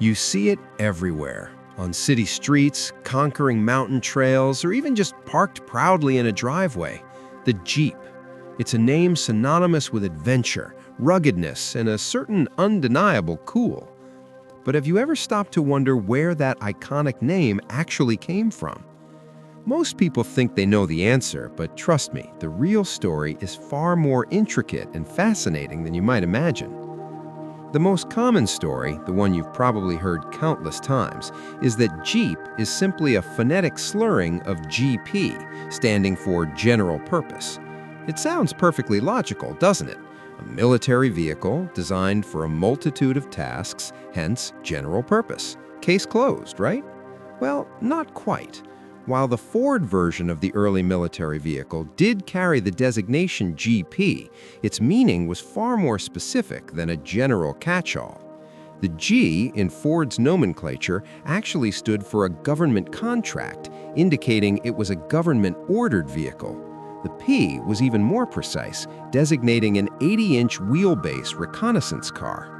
You see it everywhere, on city streets, conquering mountain trails, or even just parked proudly in a driveway. The Jeep. It's a name synonymous with adventure, ruggedness, and a certain undeniable cool. But have you ever stopped to wonder where that iconic name actually came from? Most people think they know the answer, but trust me, the real story is far more intricate and fascinating than you might imagine. The most common story, the one you've probably heard countless times, is that Jeep is simply a phonetic slurring of GP, standing for General Purpose. It sounds perfectly logical, doesn't it? A military vehicle designed for a multitude of tasks, hence General Purpose. Case closed, right? Well, not quite. While the Ford version of the early military vehicle did carry the designation GP, its meaning was far more specific than a general catch-all. The G in Ford's nomenclature actually stood for a government contract, indicating it was a government-ordered vehicle. The P was even more precise, designating an 80-inch wheelbase reconnaissance car.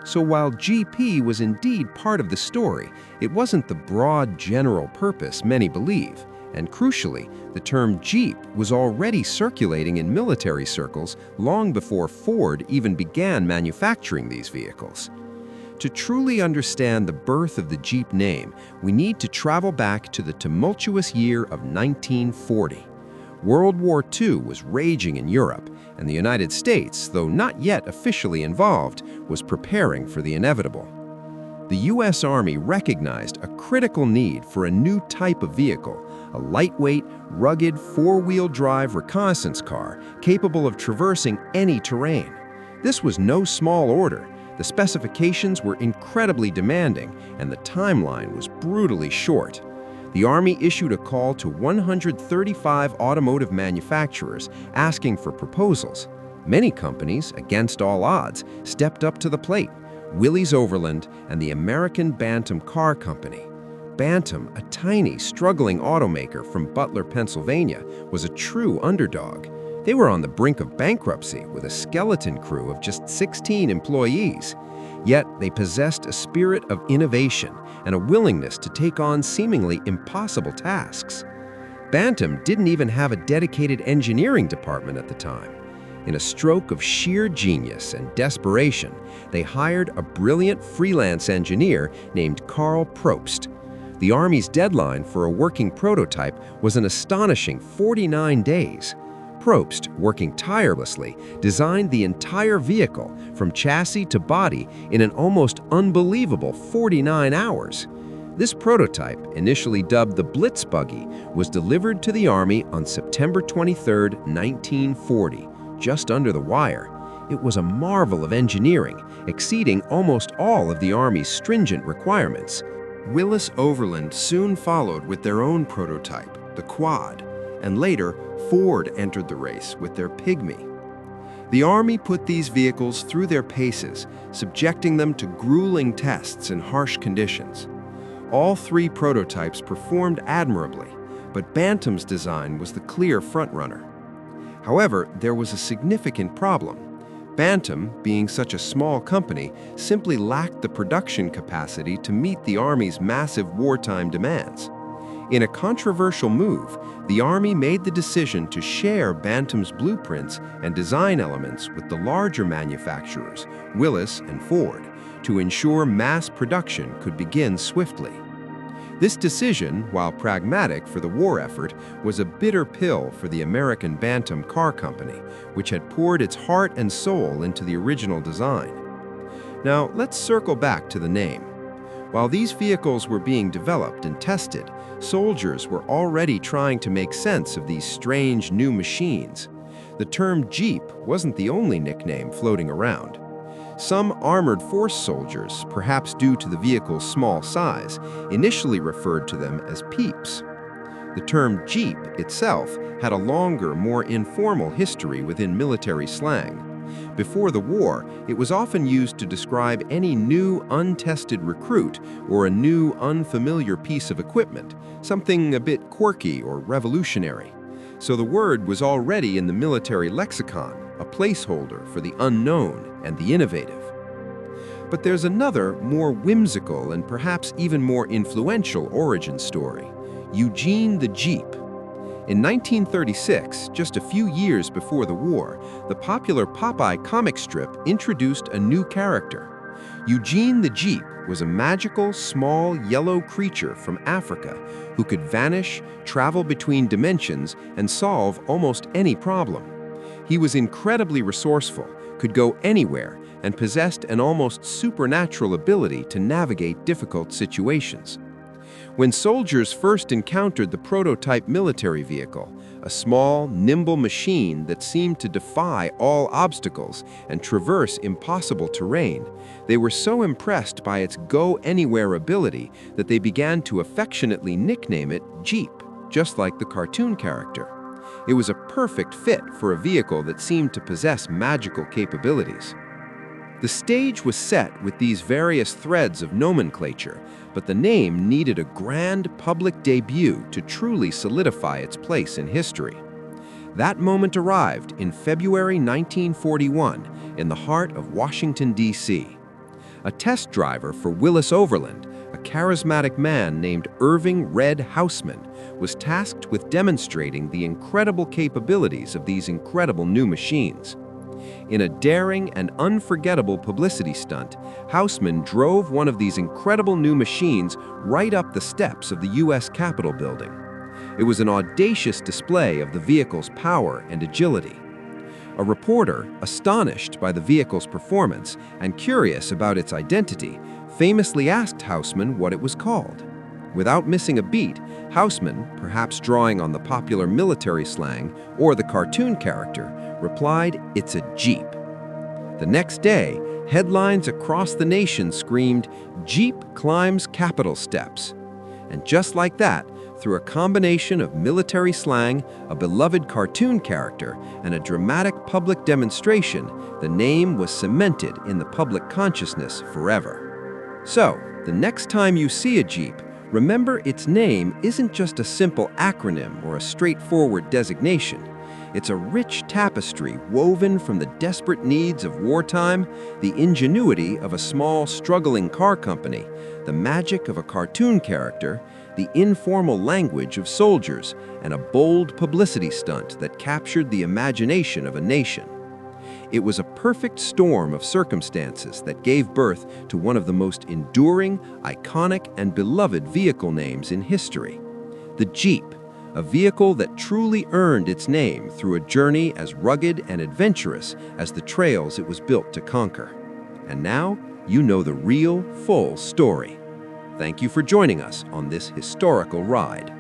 So while GP was indeed part of the story, it wasn't the broad general purpose many believe. And crucially, the term Jeep was already circulating in military circles long before Ford even began manufacturing these vehicles. To truly understand the birth of the Jeep name, we need to travel back to the tumultuous year of 1940. World War II was raging in Europe, and the United States, though not yet officially involved, was preparing for the inevitable. The U.S. Army recognized a critical need for a new type of vehicle, a lightweight, rugged, four-wheel drive reconnaissance car capable of traversing any terrain. This was no small order. The specifications were incredibly demanding, and the timeline was brutally short. The Army issued a call to 135 automotive manufacturers asking for proposals. Many companies, against all odds, stepped up to the plate. Willys Overland and the American Bantam Car Company. Bantam, a tiny, struggling automaker from Butler, Pennsylvania, was a true underdog. They were on the brink of bankruptcy with a skeleton crew of just 16 employees. Yet they possessed a spirit of innovation and a willingness to take on seemingly impossible tasks. Bantam didn't even have a dedicated engineering department at the time. In a stroke of sheer genius and desperation, they hired a brilliant freelance engineer named Carl Probst. The Army's deadline for a working prototype was an astonishing 49 days. Probst, working tirelessly, designed the entire vehicle, from chassis to body, in an almost unbelievable 49 hours. This prototype, initially dubbed the Blitz Buggy, was delivered to the Army on September 23, 1940, just under the wire. It was a marvel of engineering, exceeding almost all of the Army's stringent requirements. Willys Overland soon followed with their own prototype, the Quad, and later, Ford entered the race with their Pygmy. The Army put these vehicles through their paces, subjecting them to grueling tests in harsh conditions. All three prototypes performed admirably, but Bantam's design was the clear frontrunner. However, there was a significant problem. Bantam, being such a small company, simply lacked the production capacity to meet the Army's massive wartime demands. In a controversial move, the Army made the decision to share Bantam's blueprints and design elements with the larger manufacturers, Willys and Ford, to ensure mass production could begin swiftly. This decision, while pragmatic for the war effort, was a bitter pill for the American Bantam Car Company, which had poured its heart and soul into the original design. Now, let's circle back to the name. While these vehicles were being developed and tested, soldiers were already trying to make sense of these strange new machines. The term Jeep wasn't the only nickname floating around. Some armored force soldiers, perhaps due to the vehicle's small size, initially referred to them as peeps. The term Jeep itself had a longer, more informal history within military slang. Before the war, it was often used to describe any new, untested recruit or a new, unfamiliar piece of equipment, something a bit quirky or revolutionary. So the word was already in the military lexicon, a placeholder for the unknown and the innovative. But there's another, more whimsical and perhaps even more influential origin story: Eugene the Jeep. In 1936, just a few years before the war, the popular Popeye comic strip introduced a new character. Eugene the Jeep was a magical, small, yellow creature from Africa who could vanish, travel between dimensions, and solve almost any problem. He was incredibly resourceful, could go anywhere, and possessed an almost supernatural ability to navigate difficult situations. When soldiers first encountered the prototype military vehicle, a small, nimble machine that seemed to defy all obstacles and traverse impossible terrain, they were so impressed by its go-anywhere ability that they began to affectionately nickname it Jeep, just like the cartoon character. It was a perfect fit for a vehicle that seemed to possess magical capabilities. The stage was set with these various threads of nomenclature, but the name needed a grand public debut to truly solidify its place in history. That moment arrived in February 1941 in the heart of Washington, D.C. A test driver for Willis Overland, a charismatic man named Irving "Red" Houseman, was tasked with demonstrating the incredible capabilities of these incredible new machines. In a daring and unforgettable publicity stunt, Houseman drove one of these incredible new machines right up the steps of the U.S. Capitol building. It was an audacious display of the vehicle's power and agility. A reporter, astonished by the vehicle's performance and curious about its identity, famously asked Houseman what it was called. Without missing a beat, Houseman, perhaps drawing on the popular military slang or the cartoon character, replied, "It's a Jeep." The next day, headlines across the nation screamed, "Jeep climbs Capitol steps." And just like that, through a combination of military slang, a beloved cartoon character, and a dramatic public demonstration, the name was cemented in the public consciousness forever. So, the next time you see a Jeep, remember its name isn't just a simple acronym or a straightforward designation. It's a rich tapestry woven from the desperate needs of wartime, the ingenuity of a small, struggling car company, the magic of a cartoon character, the informal language of soldiers, and a bold publicity stunt that captured the imagination of a nation. It was a perfect storm of circumstances that gave birth to one of the most enduring, iconic, and beloved vehicle names in history: the Jeep. A vehicle that truly earned its name through a journey as rugged and adventurous as the trails it was built to conquer. And now, you know the real, full story. Thank you for joining us on this historical ride.